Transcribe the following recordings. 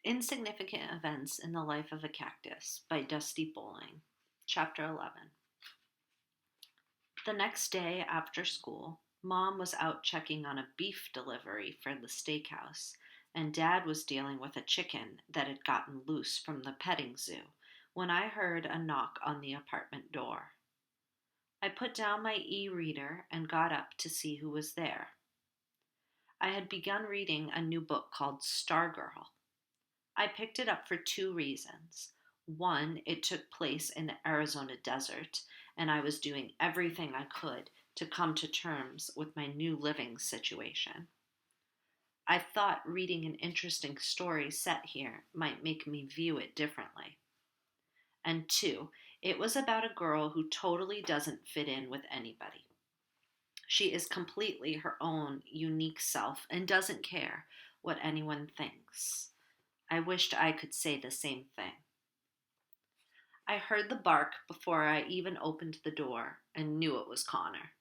Insignificant Events in the Life of a Cactus by Dusty Bowling. Chapter 11. The next day after school, Mom was out checking on a beef delivery for the steakhouse, and Dad was dealing with a chicken that had gotten loose from the petting zoo when I heard a knock on the apartment door. I put down my e-reader and got up to see who was there. I had begun reading a new book called Stargirl. I picked it up for two reasons. One, it took place in the Arizona desert, and I was doing everything I could to come to terms with my new living situation. I thought reading an interesting story set here might make me view it differently. And two, it was about a girl who totally doesn't fit in with anybody. She is completely her own unique self and doesn't care what anyone thinks. I wished I could say the same thing. I heard the bark before I even opened the door and knew it was Connor.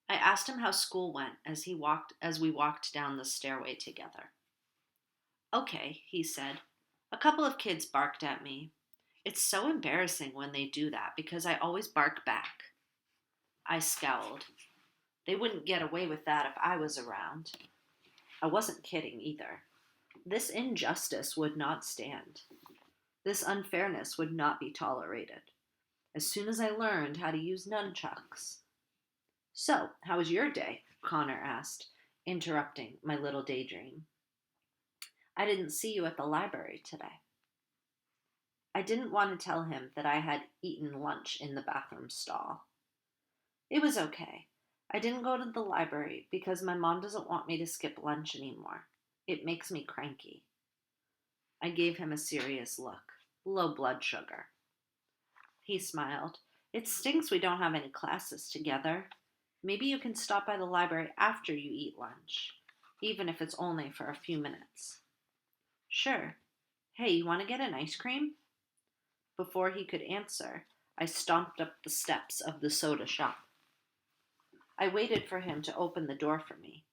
I asked him how school went as we walked down the stairway together. Okay, he said. A couple of kids barked at me. It's so embarrassing when they do that because I always bark back. I scowled. They wouldn't get away with that if I was around. I wasn't kidding either. This injustice would not stand. This unfairness would not be tolerated. As soon as I learned how to use nunchucks. So, how was your day? Connor asked, interrupting my little daydream. I didn't see you at the library today. I didn't want to tell him that I had eaten lunch in the bathroom stall. It was okay. I didn't go to the library because my mom doesn't want me to skip lunch anymore. It makes me cranky. I gave him a serious look. Low blood sugar. He smiled. It stinks we don't have any classes together. Maybe you can stop by the library after you eat lunch, even if it's only for a few minutes. Sure. Hey, you want to get an ice cream? Before he could answer, I stomped up the steps of the soda shop. I waited for him to open the door for me.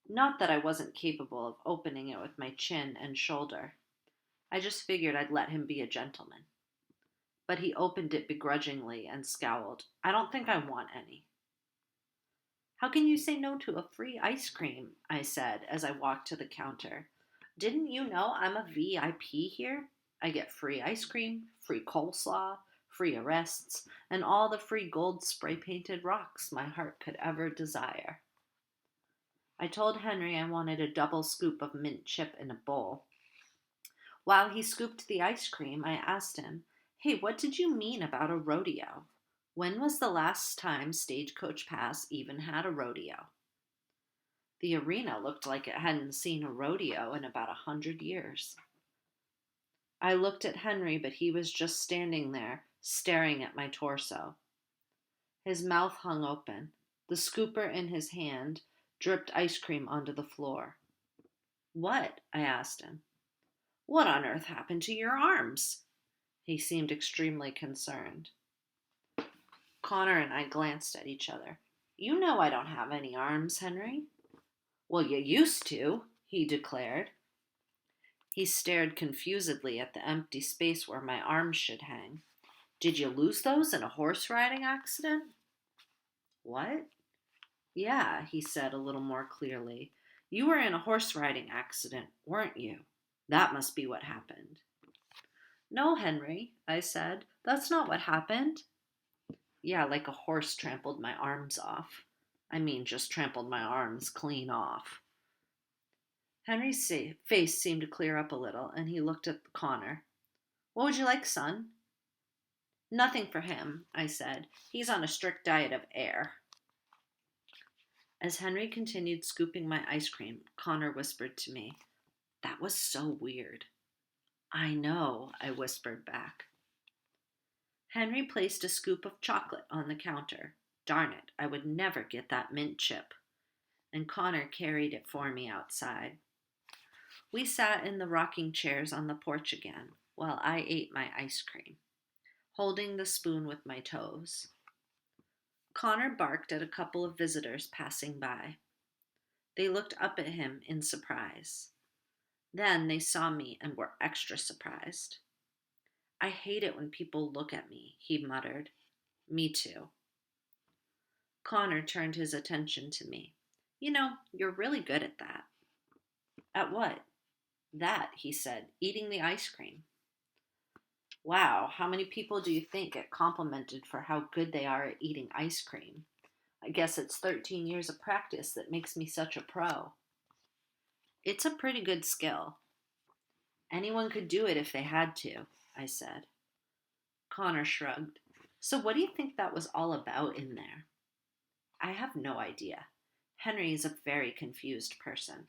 Not that I wasn't capable of opening it with my chin and shoulder. I just figured I'd let him be a gentleman. But he opened it begrudgingly and scowled. I don't think I want any. How can you say no to a free ice cream? I said as I walked to the counter. Didn't you know I'm a VIP here? I get free ice cream, free coleslaw, free arrests, and all the free gold spray-painted rocks my heart could ever desire. I told Henry I wanted a double scoop of mint chip in a bowl. While he scooped the ice cream, I asked him, Hey, what did you mean about a rodeo? When was the last time Stagecoach Pass even had a rodeo? The arena looked like it hadn't seen a rodeo in about 100 years. I looked at Henry, but he was just standing there, staring at my torso. His mouth hung open. The scooper in his hand dripped ice cream onto the floor. What? I asked him. What on earth happened to your arms? He seemed extremely concerned. Connor and I glanced at each other. You know I don't have any arms, Henry. Well, you used to, he declared. He stared confusedly at the empty space where my arms should hang. Did you lose those in a horse riding accident? What? Yeah, he said a little more clearly. You were in a horse riding accident, weren't you? That must be what happened. No, Henry, I said. That's not what happened. Yeah, like a horse trampled my arms off. I mean, just trampled my arms clean off. Henry's face seemed to clear up a little, and he looked at Connor. What would you like, son? Nothing for him, I said. He's on a strict diet of air. As Henry continued scooping my ice cream, Connor whispered to me, That was so weird. I know, I whispered back. Henry placed a scoop of chocolate on the counter. Darn it, I would never get that mint chip. And Connor carried it for me outside. We sat in the rocking chairs on the porch again while I ate my ice cream, holding the spoon with my toes. Connor barked at a couple of visitors passing by. They looked up at him in surprise. Then they saw me and were extra surprised. I hate it when people look at me, he muttered. Me too. Connor turned his attention to me. You're really good at that. At what? That, he said, eating the ice cream. Wow, how many people do you think get complimented for how good they are at eating ice cream? I guess it's 13 years of practice that makes me such a pro. It's a pretty good skill. Anyone could do it if they had to, I said. Connor shrugged. So what do you think that was all about in there? I have no idea. Henry is a very confused person.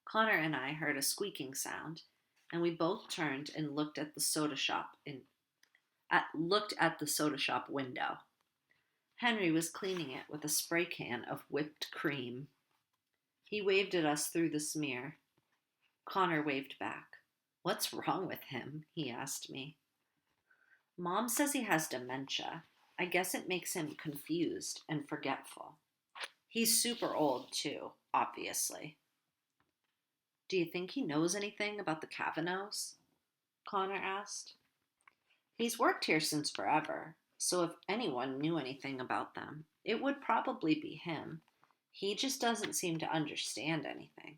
Connor and I heard a squeaking sound, and we both turned and looked at the soda shop window. Henry was cleaning it with a spray can of whipped cream. He waved at us through the smear. Connor waved back. What's wrong with him? He asked me. Mom says he has dementia. I guess it makes him confused and forgetful. He's super old, too, obviously. Do you think he knows anything about the Kavanaghs? Connor asked. He's worked here since forever, so if anyone knew anything about them, it would probably be him. He just doesn't seem to understand anything.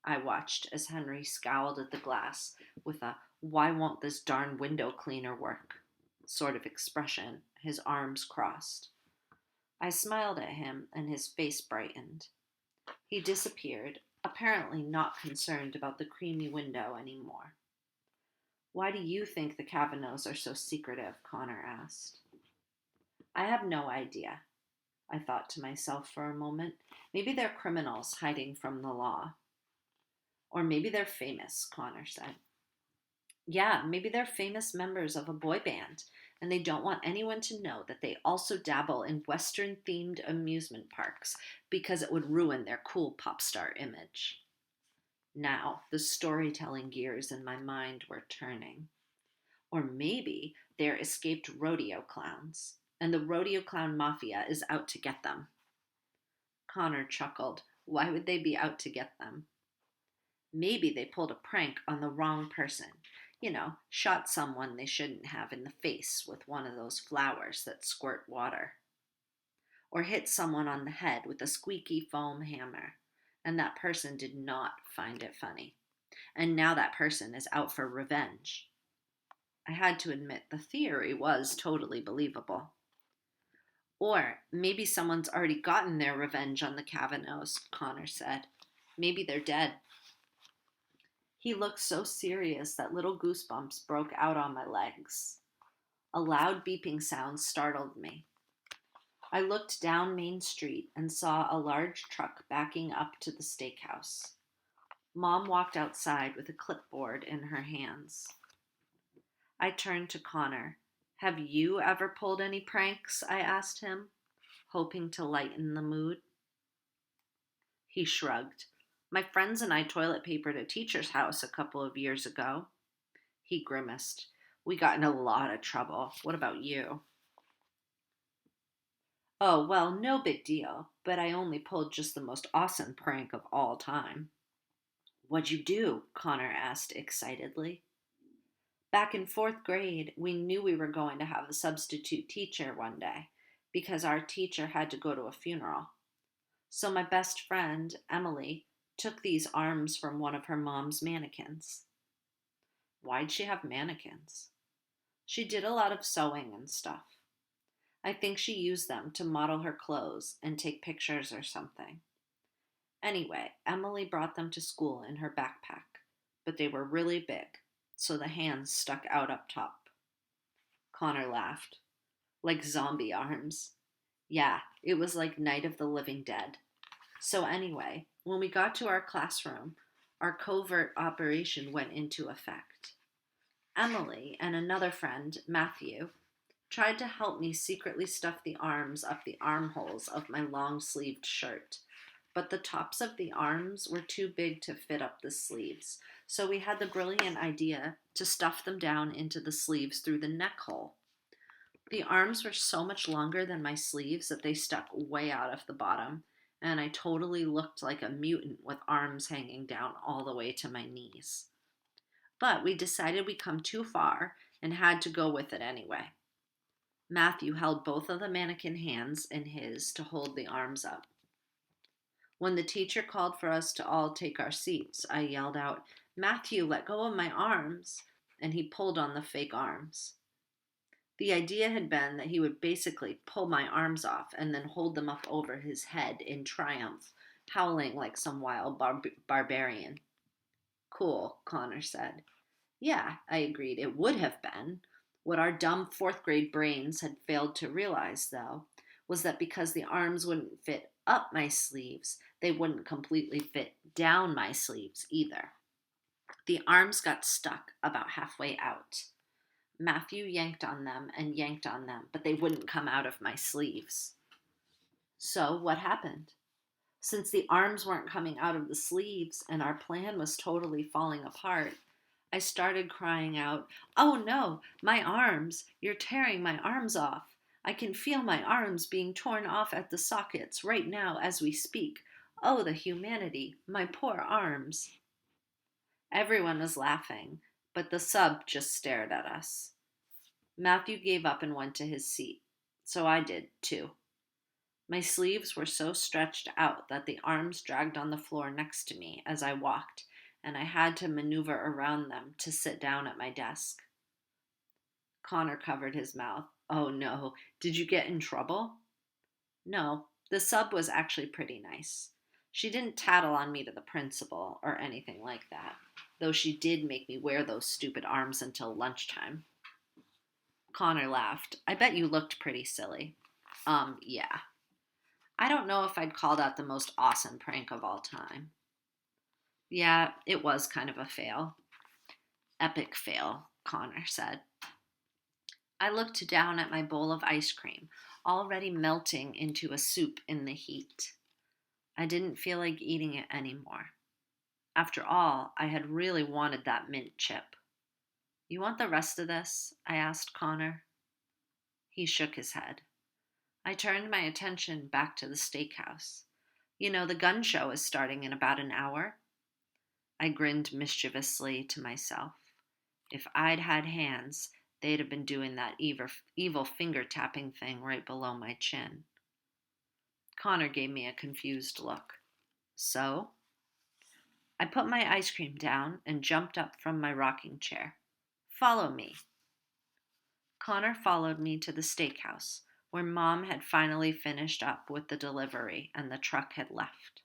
I watched as Henry scowled at the glass with a "why won't this darn window cleaner work" sort of expression, his arms crossed. I smiled at him and his face brightened. He disappeared, apparently not concerned about the creamy window anymore. Why do you think the Kavanaughs are so secretive? Connor asked. I have no idea. I thought to myself for a moment. Maybe they're criminals hiding from the law. Or maybe they're famous, Connor said. Yeah, maybe they're famous members of a boy band, and they don't want anyone to know that they also dabble in Western-themed amusement parks because it would ruin their cool pop star image. Now, the storytelling gears in my mind were turning. Or maybe they're escaped rodeo clowns, and the rodeo clown mafia is out to get them. Connor chuckled. Why would they be out to get them? Maybe they pulled a prank on the wrong person. Shot someone they shouldn't have in the face with one of those flowers that squirt water. Or hit someone on the head with a squeaky foam hammer, and that person did not find it funny. And now that person is out for revenge. I had to admit the theory was totally believable. Or maybe someone's already gotten their revenge on the Kavanaughs, Connor said. Maybe they're dead. He looked so serious that little goosebumps broke out on my legs. A loud beeping sound startled me. I looked down Main Street and saw a large truck backing up to the steakhouse. Mom walked outside with a clipboard in her hands. I turned to Connor. Have you ever pulled any pranks? I asked him, hoping to lighten the mood. He shrugged. My friends and I toilet papered a teacher's house a couple of years ago. He grimaced. We got in a lot of trouble. What about you? Oh, well, no big deal, but I only pulled just the most awesome prank of all time. What'd you do? Connor asked excitedly. Back in 4th grade, we knew we were going to have a substitute teacher one day because our teacher had to go to a funeral. So my best friend, Emily, took these arms from one of her mom's mannequins. Why'd she have mannequins? She did a lot of sewing and stuff. I think she used them to model her clothes and take pictures or something. Anyway, Emily brought them to school in her backpack, but they were really big, so the hands stuck out up top. Connor laughed. Like zombie arms. Yeah, it was like Night of the Living Dead. So anyway, when we got to our classroom, our covert operation went into effect. Emily and another friend, Matthew, tried to help me secretly stuff the arms up the armholes of my long-sleeved shirt, but the tops of the arms were too big to fit up the sleeves, so we had the brilliant idea to stuff them down into the sleeves through the neck hole. The arms were so much longer than my sleeves that they stuck way out of the bottom, and I totally looked like a mutant with arms hanging down all the way to my knees. But we decided we'd come too far and had to go with it anyway. Matthew held both of the mannequin hands in his to hold the arms up. When the teacher called for us to all take our seats, I yelled out, "Matthew, let go of my arms," and he pulled on the fake arms. The idea had been that he would basically pull my arms off and then hold them up over his head in triumph, howling like some wild barbarian. Cool, Connor said. Yeah, I agreed, it would have been. What our dumb fourth grade brains had failed to realize, though, was that because the arms wouldn't fit up my sleeves, they wouldn't completely fit down my sleeves either. The arms got stuck about halfway out. Matthew yanked on them, but they wouldn't come out of my sleeves. So what happened? Since the arms weren't coming out of the sleeves and our plan was totally falling apart, I started crying out, "Oh no, my arms! You're tearing my arms off! I can feel my arms being torn off at the sockets right now as we speak. Oh, the humanity! My poor arms!" Everyone was laughing, but the sub just stared at us. Matthew gave up and went to his seat, so I did too. My sleeves were so stretched out that the arms dragged on the floor next to me as I walked, and I had to maneuver around them to sit down at my desk. Connor covered his mouth. "Oh no, did you get in trouble?" "No, the sub was actually pretty nice. She didn't tattle on me to the principal or anything like that, though she did make me wear those stupid arms until lunchtime." Connor laughed. "I bet you looked pretty silly." Yeah. I don't know if I'd call that the most awesome prank of all time. Yeah, it was kind of a fail. Epic fail, Connor said. I looked down at my bowl of ice cream, already melting into a soup in the heat. I didn't feel like eating it anymore. After all, I had really wanted that mint chip. "You want the rest of this?" I asked Connor. He shook his head. I turned my attention back to the steakhouse. "You know, the gun show is starting in about an hour." I grinned mischievously to myself. If I'd had hands, they'd have been doing that evil finger tapping thing right below my chin. Connor gave me a confused look. "So?" I put my ice cream down and jumped up from my rocking chair. "Follow me." Connor followed me to the steakhouse, where Mom had finally finished up with the delivery and the truck had left.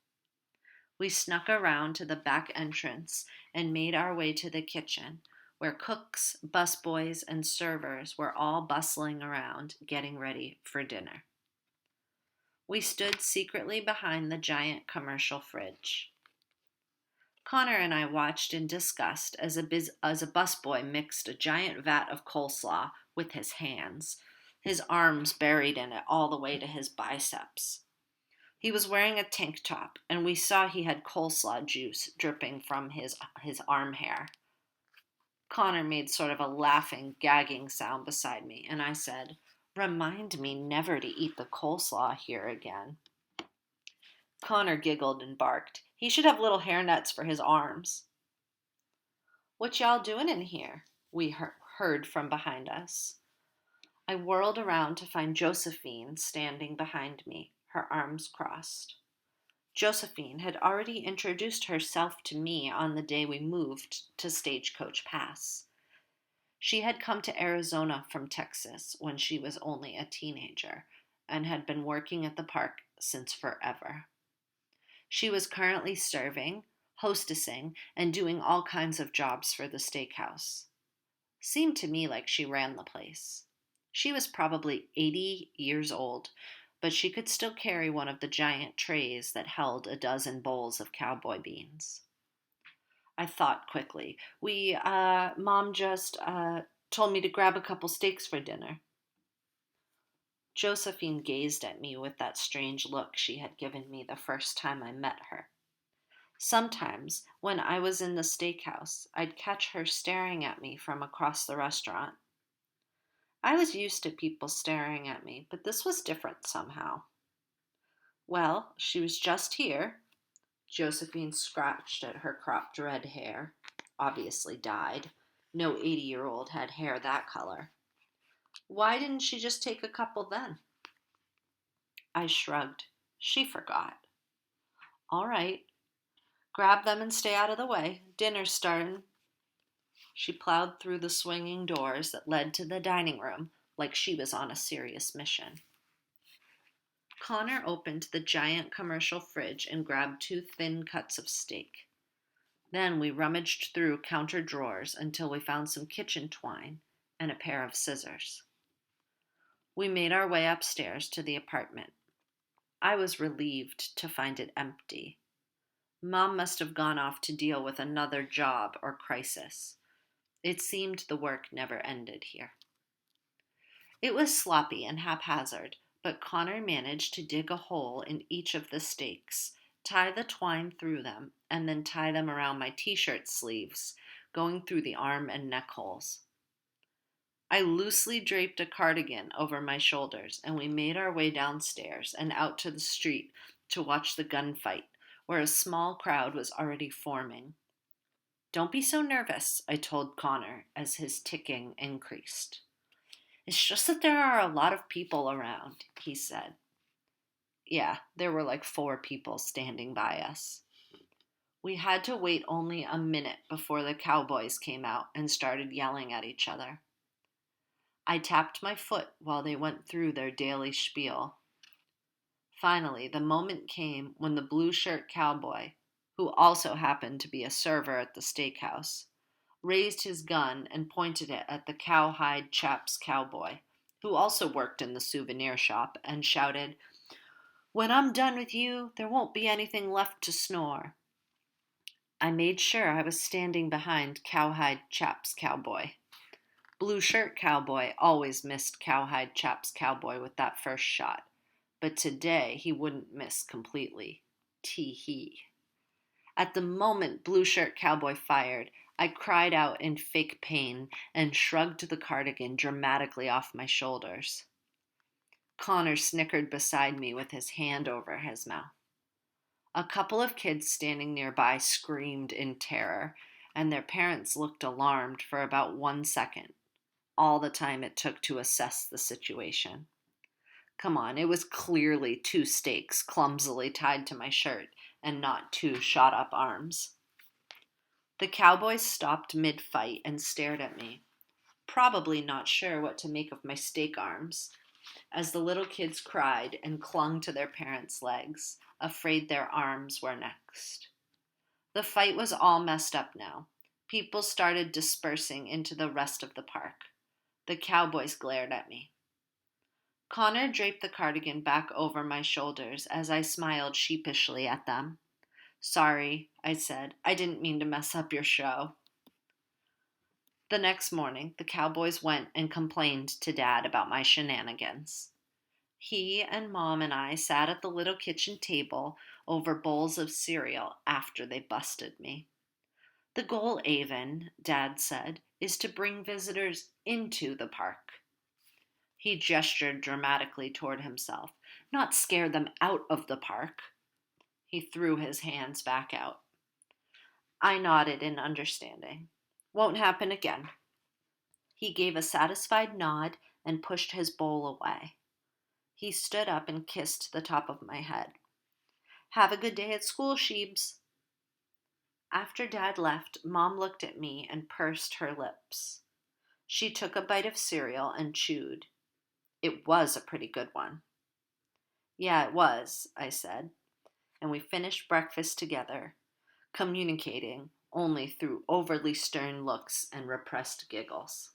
We snuck around to the back entrance and made our way to the kitchen, where cooks, busboys, and servers were all bustling around, getting ready for dinner. We stood secretly behind the giant commercial fridge. Connor and I watched in disgust as a busboy mixed a giant vat of coleslaw with his hands, his arms buried in it all the way to his biceps. He was wearing a tank top, and we saw he had coleslaw juice dripping from his arm hair. Connor made sort of a laughing, gagging sound beside me, and I said, "Remind me never to eat the coleslaw here again." Connor giggled and barked. He should have little hairnets for his arms. "What y'all doing in here?" we heard from behind us. I whirled around to find Josephine standing behind me, her arms crossed. Josephine had already introduced herself to me on the day we moved to Stagecoach Pass. She had come to Arizona from Texas when she was only a teenager and had been working at the park since forever. She was currently serving, hostessing, and doing all kinds of jobs for the steakhouse. Seemed to me like she ran the place. She was probably 80 years old, but she could still carry one of the giant trays that held a dozen bowls of cowboy beans. I thought quickly. Mom just told me to grab a couple steaks for dinner." Josephine gazed at me with that strange look she had given me the first time I met her. Sometimes, when I was in the steakhouse, I'd catch her staring at me from across the restaurant. I was used to people staring at me, but this was different somehow. Well, she was just here. Josephine scratched at her cropped red hair. Obviously dyed. No 80-year-old had hair that color. Why didn't she just take a couple then? I shrugged. She forgot. All right. Grab them and stay out of the way. Dinner's starting. She plowed through the swinging doors that led to the dining room like she was on a serious mission. Connor opened the giant commercial fridge and grabbed 2 thin cuts of steak. Then we rummaged through counter drawers until we found some kitchen twine and a pair of scissors. We made our way upstairs to the apartment. I was relieved to find it empty. Mom must have gone off to deal with another job or crisis. It seemed the work never ended here. It was sloppy and haphazard, but Connor managed to dig a hole in each of the stakes, tie the twine through them, and then tie them around my t-shirt sleeves, going through the arm and neck holes. I loosely draped a cardigan over my shoulders, and we made our way downstairs and out to the street to watch the gunfight, where a small crowd was already forming. Don't be so nervous, I told Connor as his ticking increased. It's just that there are a lot of people around, he said. Yeah, there were like 4 people standing by us. We had to wait only a minute before the cowboys came out and started yelling at each other. I tapped my foot while they went through their daily spiel. Finally, the moment came when the blue shirt cowboy, who also happened to be a server at the steakhouse, raised his gun and pointed it at the cowhide chap's cowboy, who also worked in the souvenir shop, and shouted, "When I'm done with you, there won't be anything left to snore." I made sure I was standing behind cowhide chap's cowboy. Blue shirt cowboy always missed cowhide chap's cowboy with that first shot, but today he wouldn't miss completely. Tee-hee. At the moment blue shirt cowboy fired, I cried out in fake pain and shrugged the cardigan dramatically off my shoulders. Connor snickered beside me with his hand over his mouth. A couple of kids standing nearby screamed in terror, and their parents looked alarmed for about 1 second, all the time it took to assess the situation. Come on, it was clearly 2 stakes clumsily tied to my shirt and not 2 shot-up arms. The cowboys stopped mid-fight and stared at me, probably not sure what to make of my stake arms, as the little kids cried and clung to their parents' legs, afraid their arms were next. The fight was all messed up now. People started dispersing into the rest of the park. The cowboys glared at me. Connor draped the cardigan back over my shoulders as I smiled sheepishly at them. Sorry, I said. I didn't mean to mess up your show. The next morning, the cowboys went and complained to Dad about my shenanigans. He and Mom and I sat at the little kitchen table over bowls of cereal after they busted me. The goal, Avon, Dad said, is to bring visitors into the park. He gestured dramatically toward himself, not scare them out of the park. He threw his hands back out. I nodded in understanding. Won't happen again. He gave a satisfied nod and pushed his bowl away. He stood up and kissed the top of my head. Have a good day at school, Sheebs. After Dad left, Mom looked at me and pursed her lips. She took a bite of cereal and chewed. It was a pretty good one. Yeah, it was, I said, and we finished breakfast together, communicating only through overly stern looks and repressed giggles.